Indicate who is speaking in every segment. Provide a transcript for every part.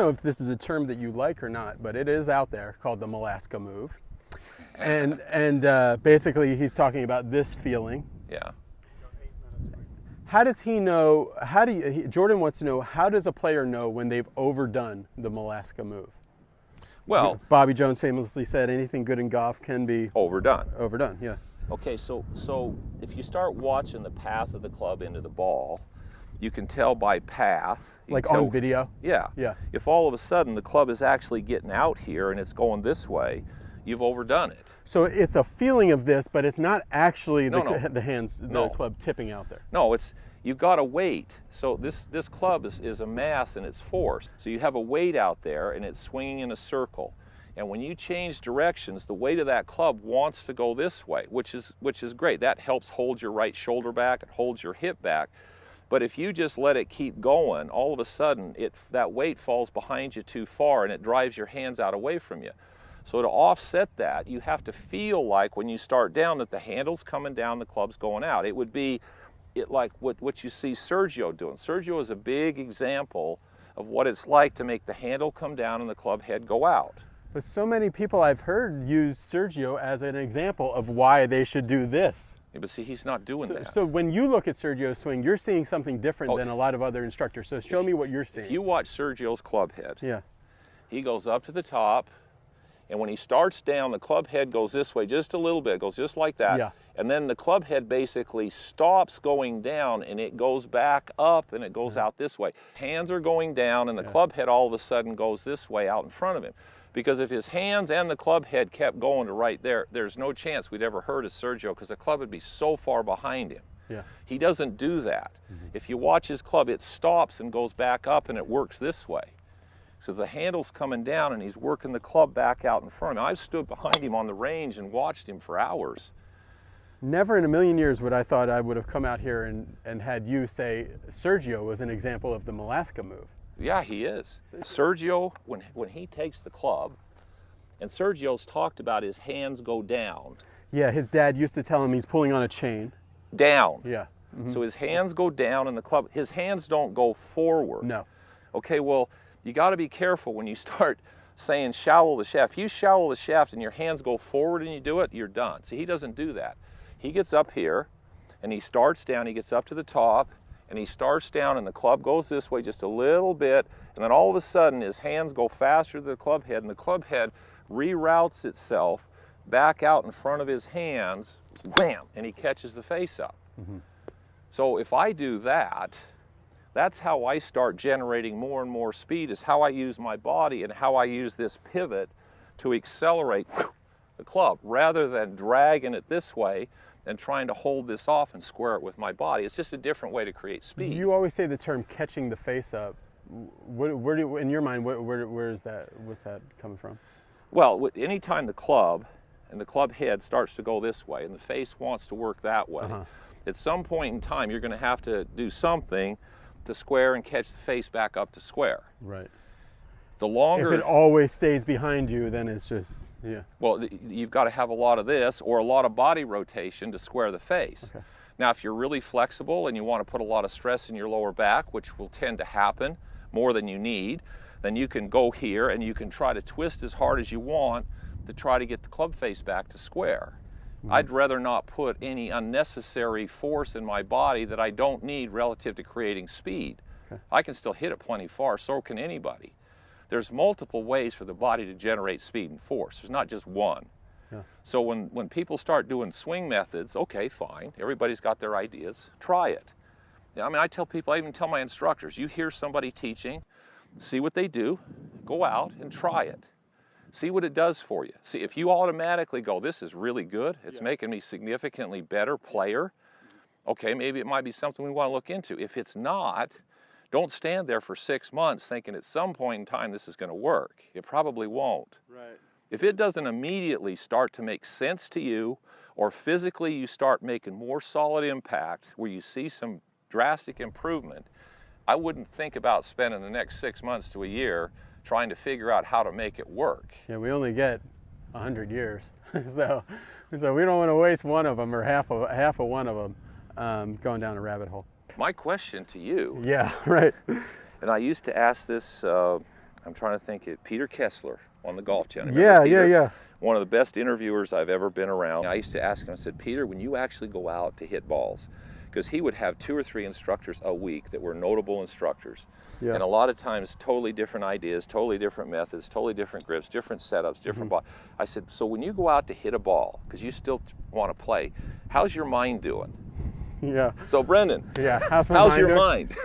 Speaker 1: don't know if this is a term that you like or not, but it is out there called the Mollasca move. And basically he's talking about this feeling.
Speaker 2: Yeah.
Speaker 1: How does he know, Jordan wants to know, how does a player know when they've overdone the Mollasca move?
Speaker 2: Well,
Speaker 1: Bobby Jones famously said anything good in golf can be
Speaker 2: overdone.
Speaker 1: Overdone, yeah.
Speaker 2: Okay, so if you start watching the path of the club into the ball, you can tell by path.
Speaker 1: Like on video?
Speaker 2: Yeah.
Speaker 1: Yeah.
Speaker 2: If all of a sudden the club is actually getting out here and it's going this way, you've overdone it.
Speaker 1: So it's a feeling of this, but it's not actually the club tipping out there.
Speaker 2: No, you've got a weight. So this club is a mass in its force. So you have a weight out there and it's swinging in a circle. And when you change directions, the weight of that club wants to go this way, which is great. That helps hold your right shoulder back, it holds your hip back. But if you just let it keep going, all of a sudden that weight falls behind you too far and it drives your hands out away from you. So to offset that, you have to feel like when you start down that the handle's coming down, the club's going out. It would be like what you see Sergio doing. Sergio is a big example of what it's like to make the handle come down and the club head go out.
Speaker 1: But so many people I've heard use Sergio as an example of why they should do this.
Speaker 2: Yeah, but see, he's not doing that.
Speaker 1: So when you look at Sergio's swing, you're seeing something different than a lot of other instructors. So show me what you're seeing.
Speaker 2: If you watch Sergio's club head,
Speaker 1: yeah,
Speaker 2: he goes up to the top, and when he starts down, the club head goes this way just a little bit, goes just like that.
Speaker 1: Yeah.
Speaker 2: And then the club head basically stops going down and it goes back up and it goes out this way. Hands are going down and the club head all of a sudden goes this way out in front of him. Because if his hands and the club head kept going to right there, there's no chance we'd ever hurt a Sergio because the club would be so far behind him.
Speaker 1: Yeah.
Speaker 2: He doesn't do that. If you watch his club, it stops and goes back up and it works this way. So the handle's coming down and he's working the club back out in front of him. I've stood behind him on the range and watched him for hours.
Speaker 1: Never in a million years would I thought I would have come out here and had you say Sergio was an example of the Mollasca move.
Speaker 2: Yeah, he is. Sergio, when he takes the club, and Sergio's talked about his hands go down.
Speaker 1: Yeah, his dad used to tell him he's pulling on a chain.
Speaker 2: Down.
Speaker 1: Yeah.
Speaker 2: So his hands go down and the club, his hands don't go forward.
Speaker 1: No.
Speaker 2: Okay, well, you got to be careful when you start saying shallow the shaft. If you shallow the shaft and your hands go forward and you do it, you're done. See, he doesn't do that. He gets up here and he starts down, he gets up to the top and he starts down and the club goes this way just a little bit and then all of a sudden his hands go faster than the club head and the club head reroutes itself back out in front of his hands, bam, and he catches the face up. So if I do that, that's how I start generating more and more speed, is how I use my body and how I use this pivot to accelerate the club rather than dragging it this way and trying to hold this off and square it with my body. It's just a different way to create speed.
Speaker 1: You always say the term catching the face up. Where do, in your mind, where is that, what's that coming from?
Speaker 2: Well, anytime the club and the club head starts to go this way and the face wants to work that way, at some point in time you're going to have to do something to square and catch the face back up to square.
Speaker 1: Right.
Speaker 2: The longer...
Speaker 1: If it always stays behind you, then it's just, yeah.
Speaker 2: Well, you've got to have a lot of this or a lot of body rotation to square the face.
Speaker 1: Okay.
Speaker 2: Now, if you're really flexible and you want to put a lot of stress in your lower back, which will tend to happen more than you need, then you can go here and you can try to twist as hard as you want to try to get the club face back to square. I'd rather not put any unnecessary force in my body that I don't need relative to creating speed.
Speaker 1: Okay.
Speaker 2: I can still hit it plenty far, so can anybody. There's multiple ways for the body to generate speed and force. There's not just one.
Speaker 1: Yeah.
Speaker 2: So when people start doing swing methods, okay, fine. Everybody's got their ideas. Try it. I mean, I tell people, I even tell my instructors, you hear somebody teaching, see what they do, go out and try it. See what it does for you. See, if you automatically go, this is really good, it's making me significantly better player, okay, maybe it might be something we want to look into. If it's not, don't stand there for 6 months thinking at some point in time this is going to work. It probably won't.
Speaker 1: Right.
Speaker 2: If it doesn't immediately start to make sense to you, or physically you start making more solid impact where you see some drastic improvement, I wouldn't think about spending the next 6 months to a year trying to figure out how to make it work.
Speaker 1: Yeah, we only get 100 years, so we don't want to waste one of them or half of one of them going down a rabbit hole.
Speaker 2: My question to you,
Speaker 1: Yeah, right.
Speaker 2: and I used to ask this I'm trying to think it. Peter Kessler on the Golf Channel.
Speaker 1: Yeah,
Speaker 2: Remember Peter?
Speaker 1: yeah.
Speaker 2: One of the best interviewers I've ever been around. I used to ask him, I said, Peter, when you actually go out to hit balls, because he would have 2 or 3 instructors a week that were notable instructors.
Speaker 1: Yeah.
Speaker 2: And a lot of times, totally different ideas, totally different methods, totally different grips, different setups, different ball. I said, so when you go out to hit a ball, because you still want to play, how's your mind doing?
Speaker 1: Yeah.
Speaker 2: So Brendan,
Speaker 1: Yeah.
Speaker 2: how's your
Speaker 1: doing?
Speaker 2: mind?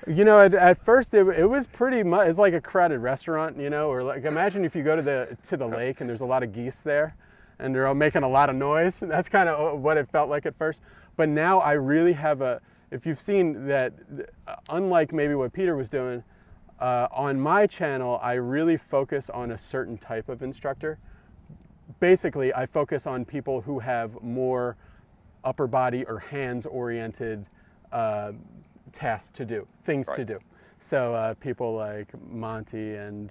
Speaker 1: You know, at first it was pretty much, it's like a crowded restaurant, you know, or like imagine if you go to the lake and there's a lot of geese there and they're all making a lot of noise. That's kind of what it felt like at first. But now I really have if you've seen that, unlike maybe what Peter was doing, on my channel, I really focus on a certain type of instructor. Basically, I focus on people who have more upper body or hands oriented tasks to do, things to do. So people like Monty and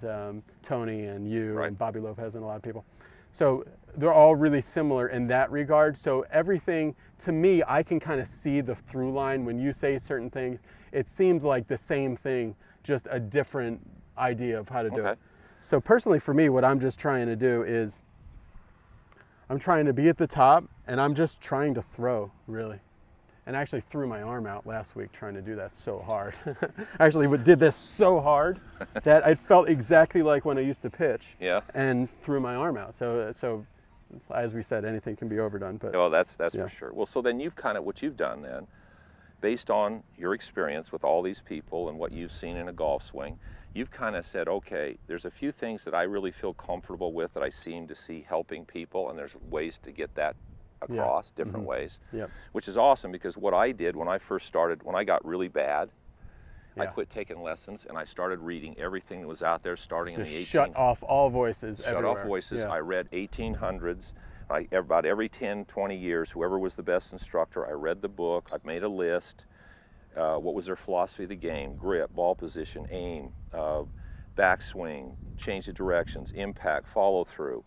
Speaker 1: Tony and you and Bobby Lopez and a lot of people. So they're all really similar in that regard. So everything, to me, I can kind of see the through line. When you say certain things, it seems like the same thing, just a different idea of how to do it. So personally for me, what I'm just trying to do is I'm trying to be at the top and I'm just trying to throw, really. And I actually threw my arm out last week trying to do that so hard. I actually did this so hard that it felt exactly like when I used to pitch.
Speaker 2: Yeah.
Speaker 1: And threw my arm out. So as we said, anything can be overdone. But
Speaker 2: well, that's for sure. Well, so then what you've done then, based on your experience with all these people and what you've seen in a golf swing, you've kind of said, okay, there's a few things that I really feel comfortable with that I seem to see helping people, and there's ways to get that across different ways, which is awesome, because what I did when I first started, when I got really bad, I quit taking lessons and I started reading everything that was out there, starting in the 1800s.
Speaker 1: Shut off all voices everywhere.
Speaker 2: Shut off voices. I read 1800s. About every 10, 20 years, whoever was the best instructor, I read the book, I made a list. What was their philosophy of the game? Grip, ball position, aim, backswing, change of directions, impact, follow through.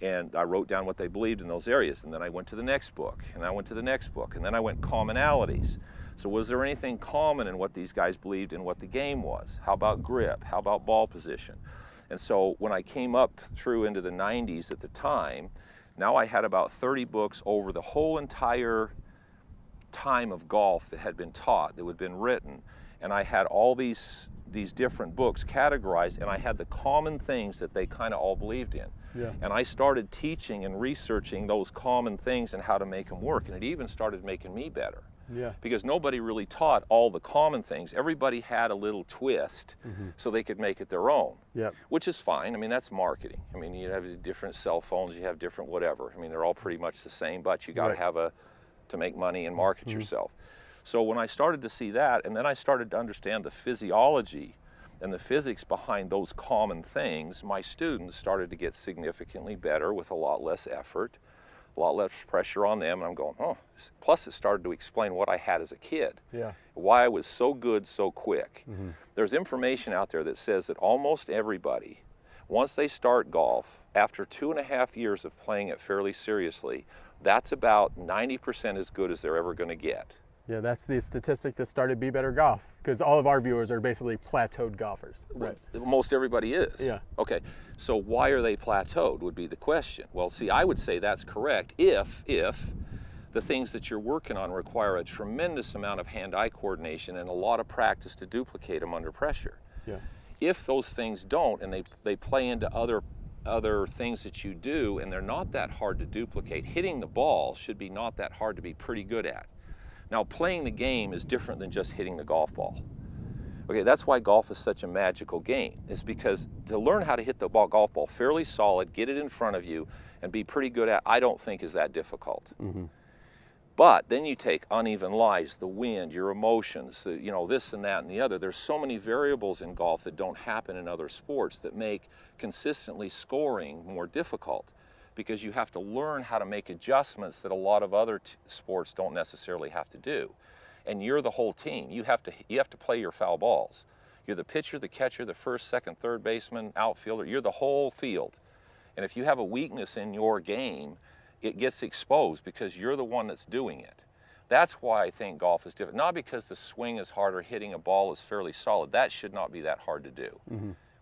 Speaker 2: And I wrote down what they believed in those areas. And then I went to the next book, and I went to the next book, and then I went commonalities. So was there anything common in what these guys believed in what the game was? How about grip? How about ball position? And so when I came up through into the 90s at the time, now I had about 30 books over the whole entire time of golf that had been taught, that had been written. And I had all these different books categorized, and I had the common things that they kind of all believed in. And I started teaching and researching those common things and how to make them work, and it even started making me better. Because nobody really taught all the common things. Everybody had a little twist so they could make it their own, which is fine. I mean, that's marketing. I mean, you have different cell phones, you have different whatever. I mean, they're all pretty much the same, but you got to have to make money and market yourself. So when I started to see that, and then I started to understand the physiology and the physics behind those common things, my students started to get significantly better with a lot less effort, a lot less pressure on them, and I'm going, oh, plus it started to explain what I had as a kid, why I was so good so quick. There's information out there that says that almost everybody, once they start golf, after 2.5 years of playing it fairly seriously, that's about 90% as good as they're ever going to get.
Speaker 1: Yeah, that's the statistic that started Be Better Golf, because all of our viewers are basically plateaued golfers.
Speaker 2: Most everybody is. Okay, so why are they plateaued would be the question. Well, see, I would say that's correct if the things that you're working on require a tremendous amount of hand-eye coordination and a lot of practice to duplicate them under pressure. If those things don't, and they play into other things that you do, and they're not that hard to duplicate, hitting the ball should be not that hard to be pretty good at. Now, playing the game is different than just hitting the golf ball. Okay, that's why golf is such a magical game. It's because to learn how to hit the golf ball fairly solid, get it in front of you, and be pretty good at, I don't think is that difficult. But then you take uneven lies, the wind, your emotions, you know, this and that and the other. There's so many variables in golf that don't happen in other sports that make consistently scoring more difficult, because you have to learn how to make adjustments that a lot of other sports don't necessarily have to do. And you're the whole team. You have to play your foul balls. You're the pitcher, the catcher, the first, second, third baseman, outfielder. You're the whole field. And if you have a weakness in your game, it gets exposed because you're the one that's doing it. That's why I think golf is different. Not because the swing is harder, hitting a ball is fairly solid. That should not be that hard to do.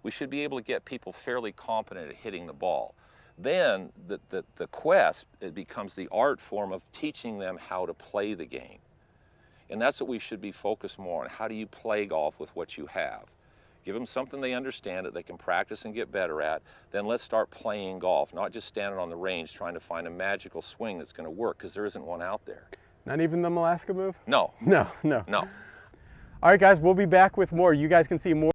Speaker 2: we should be able to get people fairly competent at hitting the ball. Then the quest, it becomes the art form of teaching them how to play the game. And that's what we should be focused more on. How do you play golf with what you have? Give them something they understand that they can practice and get better at. Then let's start playing golf, not just standing on the range trying to find a magical swing that's going to work, because there isn't one out there.
Speaker 1: Not even the Alaska move?
Speaker 2: No.
Speaker 1: No, no.
Speaker 2: No.
Speaker 1: All right, guys, we'll be back with more. You guys can see more